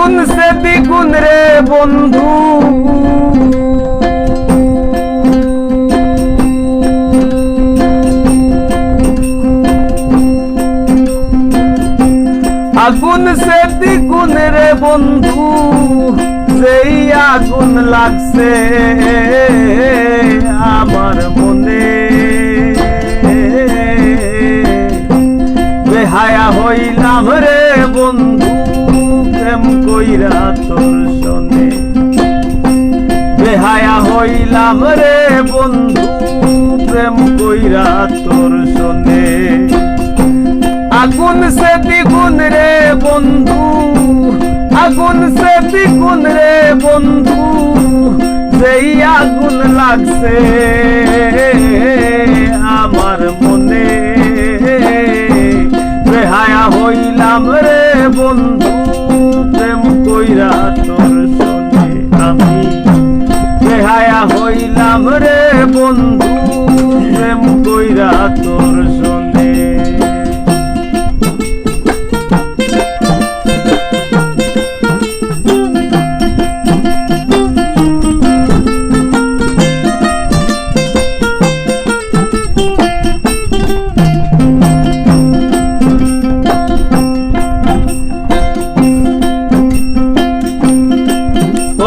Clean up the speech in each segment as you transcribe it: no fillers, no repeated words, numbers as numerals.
আগুন সে দ্বিগুণ রে বন্ধু, আগুন সে দ্বিগুণ রে বন্ধু, যেই আগুন লাগছে আমার মনে, বেহায়া হইলাম রে বন্ধু প্রেম কইরা তোর সনে, বেহায়া হইলাম রে বন্ধু প্রেম কইরা তোর সনে। আগুন সে দ্বিগুণ রে বন্ধু, আগুন সে দ্বিগুণ রে বন্ধু, যেই আগুন লাগছে আমার মনে, বেহায়া হইলাম রে বন্ধু প্রেম কইরা তোর সনে আমি, বেহায়া হইলাম রে বন্ধু প্রেম কইরা তোর সনে।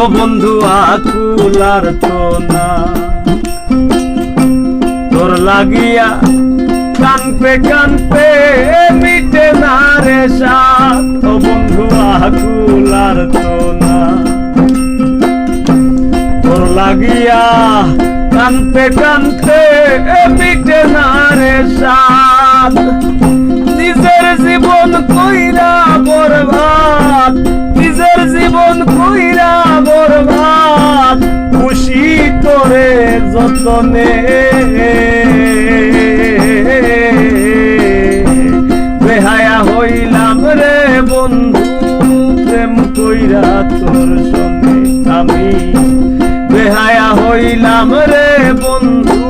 ও বন্ধু আকুলার তো না তোর লাগিয়া, কানপে কানপে মিটে না রে সাথ। ও বন্ধু আকুলার তো না তোর লাগিয়া, কানপে কানপে মিটে না রে সাথ। নিজের জীবন কইরা বরবাদ, নিজের জীবন কইরা বরবাদ, খুশি তোরে যতনে, বেহায়া হইলাম রে বন্ধু প্রেম কইরা তোর সনে আমি, বেহায়া হইলাম রে বন্ধু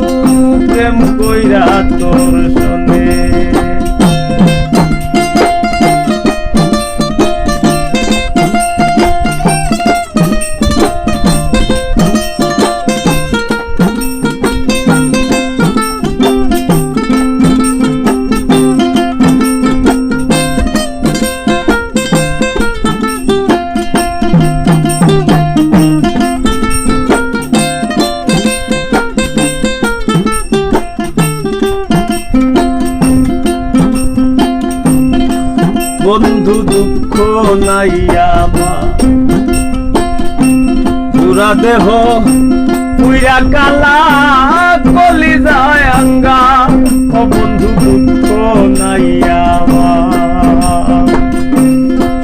প্রেম কইরা তোর সনে। বন্ধু দুঃখ নাই আমার, পুরা দেহ পুরা কালা কলিজায় আঙ্গা। ও বন্ধু দুঃখ নাই আমার,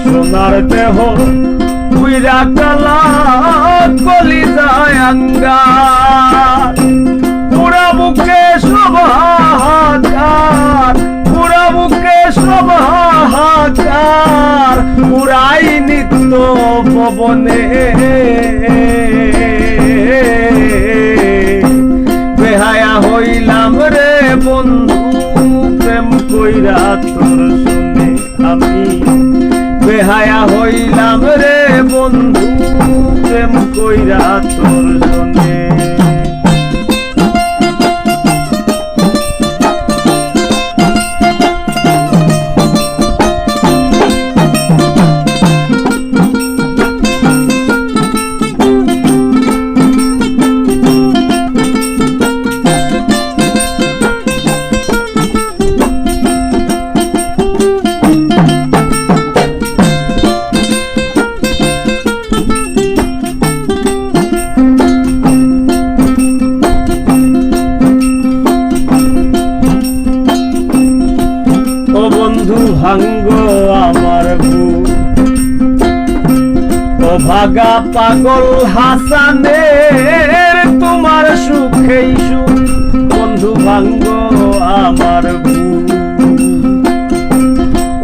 সোনার দেহ পুরা কালা কলিজায় আঙ্গা। পুরা বুকে সব হাহাকার, পুরা বুকে সব হাহাকার, পুরাই নিত্য পবনে, বেহায়া হইলাম রে বন্ধু প্রেম কইরা তোর সনে আমি, বেহায়া হইলাম রে বন্ধু প্রেম কইরা তোর সনে। ভাঙ্গ আমার বুক, ও ভাগা পাগল হাসানের তোমার সুখেই সুখ। বন্ধু ভাঙ্গ আমার বুক,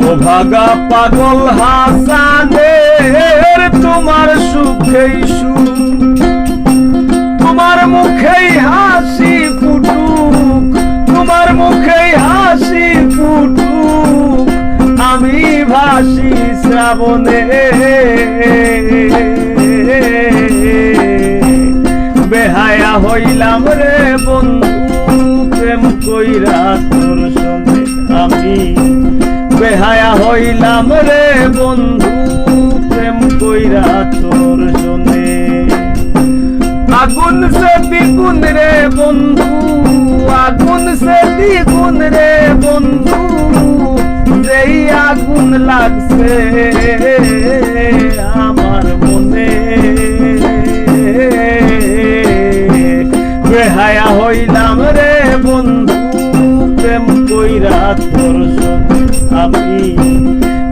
ও ভাগা পাগল হাসানের তোমার সুখেই সুখ। তোমার মুখেই হাসি ফুটুক, তোমার মুখেই হাসি ফুটুক, আমি ভাগ আসি শ্রাবণে বেহায়া হইলাম রে বন্ধু প্রেম কইরা তোর সনে আমি বেহায়া হইলাম রে বন্ধু প্রেম কইরা তোর সনে আগুন সে দ্বিগুণ রে বন্ধু আগুন সে দ্বিগুণ রে বন্ধু যেই আগুন লাগছে আমার মনে বেহায়া হইলাম রে বন্ধু প্রেম কইরা তোর সনে আমি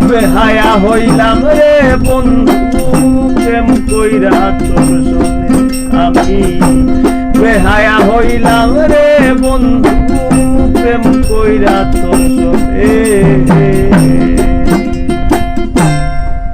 বেহায়া হইলাম রে বন্ধু প্রেম কইরা তোর সনে আমি বেহায়া হইলাম রে বন্ধু প্রেম কইরা তোর সনে